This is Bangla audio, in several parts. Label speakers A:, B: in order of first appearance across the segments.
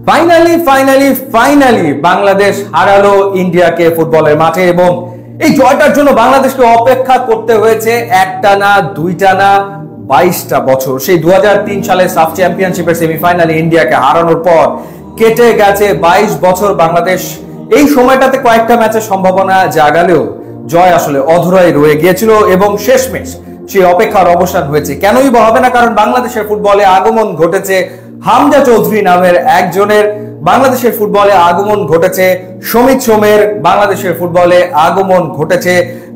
A: ফাইনালি ফাইনালি ফাইনালি বাংলাদেশ হারালো ইন্ডিয়াকে ফুটবলের মাঠে এবং এই জয়টার জন্য বাংলাদেশকে অপেক্ষা করতে হয়েছে একটা না দুইটা না 22টা বছর। সেই 2003 সালে সাফ চ্যাম্পিয়নশিপের সেমিফাইনালে ইন্ডিয়াকে হারানোর পর কেটে গেছে 22 বছর। বাংলাদেশ এই সময়টাতে কয়েকটা ম্যাচের সম্ভাবনা জাগালেও জয় আসলে অধরাই রয়ে গিয়েছিল এবং শেষমেশ সেই অপেক্ষার অবসান হয়েছে। কেনই বা হবে না, কারণ বাংলাদেশের ফুটবলে আগমন ঘটেছে হামজা চৌধুরী নামের একজনের, বাংলাদেশের ফুটবলে আগমন ঘটেছে সমিত সোমের, বাংলাদেশের ফুটবলে আগমন ঘটেছে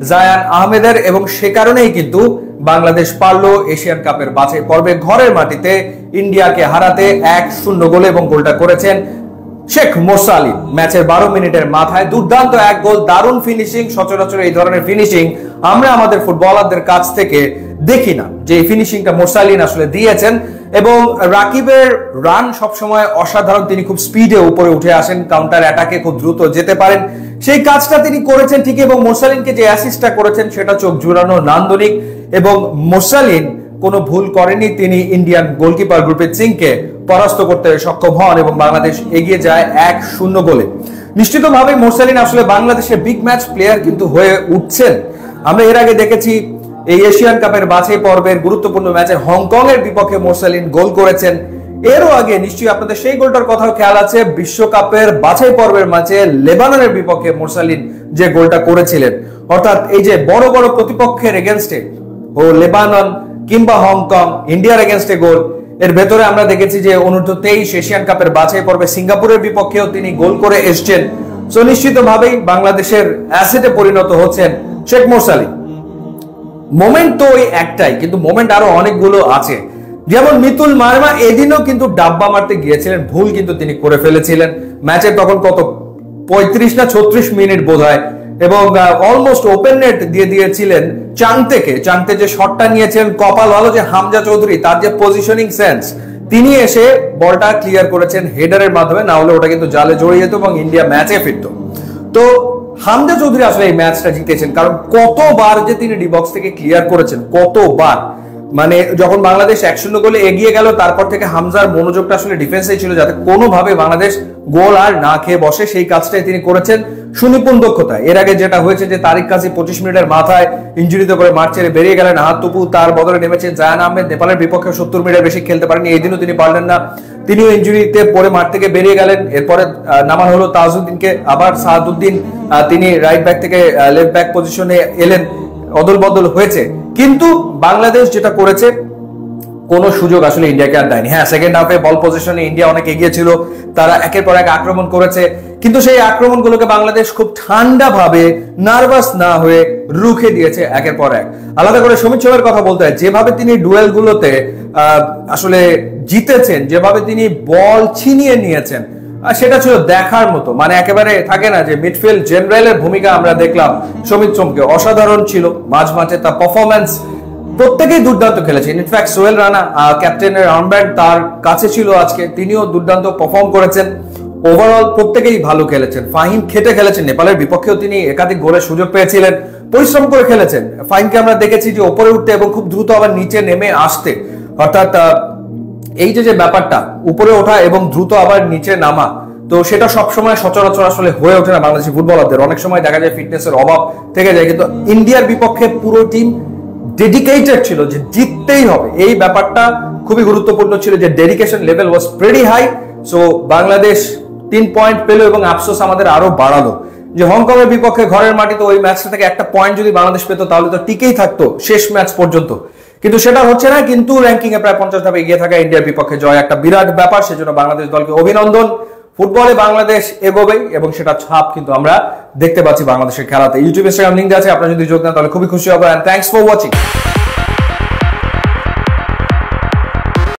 A: জায়ান আহমেদের এবং সে কারণেই কিন্তু বাংলাদেশ পারলো এশিয়ান কাপের বাছাই পর্বে ঘরের মাটিতে ইন্ডিয়াকে হারাতে 1-0 গোলে এবং গোলটা করেছেন শেখ মোরসালিন। ম্যাচের 12 মিনিটের মাথায় দুর্দান্ত এক গোল, দারুণ ফিনিশিং। সচরাচর এই ধরনের ফিনিশিং আমরা আমাদের ফুটবলারদের কাছ থেকে দেখি না, যে ফিনিশিংটা মোরসালিন আসলে দিয়েছেন। এবং রাকিবের রান সবসময় অসাধারণ, তিনি খুব স্পিডে উপরে উঠে আসেন, কাউন্টার অ্যাটাকে খুব দ্রুত যেতে পারেন, সেই কাজটা তিনি করেছেন ঠিকই। এবং মোরসালিনকে যে অ্যাসিস্টটা করেছেন সেটা চোখ জুড়ানো, নান্দনিক। এবং মোরসালিন কোনো ভুল করেনি, তিনি ইন্ডিয়ান গোলকিপার গুরপ্রীত সিংকে পরাস্ত করতে সক্ষম হন এবং বাংলাদেশ এগিয়ে যায় 1-0 গোলে। নিশ্চিতভাবে মোরসালিন আসলে বাংলাদেশের বিগ ম্যাচ প্লেয়ার কিন্তু হয়ে উঠছেন। আমরা এর আগে দেখেছি এই এশিয়ান কাপের বাছাই পর্বের গুরুত্বপূর্ণ ম্যাচে হংকং এর বিপক্ষে মোরসালিন গোল করেছেন। এরও আগে নিশ্চয়ই আপনাদের সেই গোলটার কথাও খেয়াল আছে, বিশ্বকাপের বাছাই পর্বের ম্যাচে লেবাননের বিপক্ষে মোরসালিন যে গোলটা করেছিলেন। অর্থাৎ এই যে বড় বড় প্রতিপক্ষের এগেনস্টে ও লেবানন কিংবা হংকং, ইন্ডিয়ার এগেনস্টে গোল, এর ভেতরে আমরা দেখেছি যে অনূর্ধ্ব 23 এশিয়ান কাপের বাছাই পর্বে সিঙ্গাপুরের বিপক্ষেও তিনি গোল করে এসছেন। সো নিশ্চিতভাবেই বাংলাদেশের অ্যাসেটে পরিণত হচ্ছেন শেখ মোরসালিন। মোমেন্ট তো ওই একটাই, কিন্তু মোমেন্ট আরো অনেকগুলো আছে। যেমন মিতুল মার্মা এদিনও কিন্তু ডাব্বা মারতে গিয়েছিলেন, ভুল কিন্তু তিনি করে ফেলেছিলেন। ম্যাচের তখন কত 35 না 36 মিনিট বোধহয়, এবং অলমোস্ট ওপেন নেট দিয়ে দিয়েছিলেন চাংতে যে শটটা নিয়েছেন। কপাল ভালো যে হামজা চৌধুরী, তার যে পজিশনিং সেন্স, তিনি এসে বলটা ক্লিয়ার করেছেন হেডারের মাধ্যমে, না হলে ওটা কিন্তু জালে জড়িয়ে যেত এবং ইন্ডিয়া ম্যাচে ফিরত। তো হামজা চৌধুরী আসলে এই ম্যাচটা জিতেছেন, কারণ কতবার যে তিনি ডি বক্স থেকে ক্লিয়ার করেছেন, কতবার। মানে যখন বাংলাদেশ 1-0 গোলে এগিয়ে গেল, তারপর থেকে হামজার মনোযোগটা আসলে ডিফেন্সে ছিল, যাতে কোনোভাবে বাংলাদেশ গোল আর না খেয়ে বসে, সেই কাজটাই তিনি করেছেন সুনিপুণ দক্ষতায়। এর আগে যেটা হয়েছে যে তারিক কাজী 25 মিনিটের মাথায় ইনজুরিতে করে মাঠ ছেড়ে বেরিয়ে গেলেন, আহাত তুপু তার বদলে নেমেছেন জায়ান আহমেদ। নেপালের বিপক্ষে 70 মিনিটের বেশি খেলতে পারেনি, এই দিনও তিনি পারলেন না, তিনিও ইনজুরিতে পরে মাঠ থেকে বেরিয়ে গেলেন। এরপরে নামানো হলো তাজউদ্দিনকে, আবার সাহাদউদ্দিন তিনি রাইট ব্যাক থেকে লেফট ব্যাক পজিশনে এলেন, অদল বদল হয়েছে। কিন্তু বাংলাদেশ যেটা করেছে, কোন সুযোগ আসলে ইন্ডিয়াকে আর দেয়নি। হ্যাঁ, সেকেন্ড হাফে বল পজিশনে ইন্ডিয়া অনেক এগিয়ে ছিল, তারা একের পর এক আক্রমণ করেছে, কিন্তু সেই আক্রমণগুলোকে বাংলাদেশ খুব ঠান্ডা ভাবে, নার্ভাস না হয়ে রুখে দিয়েছে একের পর এক। আলাদা করে সমিত সোমের কথা বলতে হয়, যেভাবে তিনি ডুয়েলগুলোতে আসলে জিতেছেন, যেভাবে তিনি বল ছিনিয়ে নিয়েছেন, সেটা ছিল দেখার মতো। মানে একেবারে থাকে না যে মিডফিল্ড জেনারেলের ভূমিকা আমরা দেখলাম সমিত সোমকে, অসাধারণ ছিল মাঝ মাঠে তার পারফরম্যান্স। প্রত্যেকেই দুর্দান্ত খেলেছেন, ইনফ্যাক্ট সোহেল রানা ক্যাপ্টেনের আর্মব্যান্ড তার কাছে ছিল আজকে, তিনিও দুর্দান্ত পারফর্ম করেছেন। ওভারঅল প্রত্যেকেই ভালো খেলেছেন। ফাহিম খেটে খেলেছেন, নেপালের বিপক্ষেও তিনি একাধিক গোলের সুযোগ পেয়েছিলেন, পরিশ্রম করে খেলেছেন। ফাহিমকে আমরা দেখেছি যে ওপরে উঠতে এবং খুব দ্রুত আবার নিচে নেমে আসতে, অর্থাৎ এই যে ব্যাপারটা উপরে ওঠা এবং দ্রুত আবার নিচে নামা, তো সেটা সবসময় সচরাচর আসলে হয়ে ওঠে না বাংলাদেশি ফুটবলারদের। অনেক সময় দেখা যায় ফিটনেসের অভাব থেকে যায়, কিন্তু ইন্ডিয়ার বিপক্ষে পুরো টিম ডেডিকেটেড ছিল যে জিততেই হবে। এই ব্যাপারটা খুবই গুরুত্বপূর্ণ ছিল, যে dedication level was pretty high. So Bangladesh 3 point পেল এবং আফসোস আমাদের আরো বাড়ালো যে হংকং এর বিপক্ষে ঘরের মাটিতে ওই ম্যাচটা থেকে একটা পয়েন্ট যদি বাংলাদেশ পেত, তাহলে তো টিকেই থাকতো শেষ ম্যাচ পর্যন্ত, কিন্তু সেটা হচ্ছে না। কিন্তু র্যাঙ্কিং এ প্রায় 50 ধাপে এগিয়ে থাকা ইন্ডিয়ার বিপক্ষে জয় একটা বিরাট ব্যাপার, সেজন্য বাংলাদেশ দলকে অভিনন্দন। ফুটবলে বাংলাদেশ এগোবেই এবং সেটা ছাপ কিন্তু আমরা দেখতে পাচ্ছি বাংলাদেশের খেলাতে। ইউটিউব ইনস্টাগ্রাম লিংক আছে, আপনারা যদি যোগ দেন তাহলে খুবই খুশি হবো। And thanks for watching.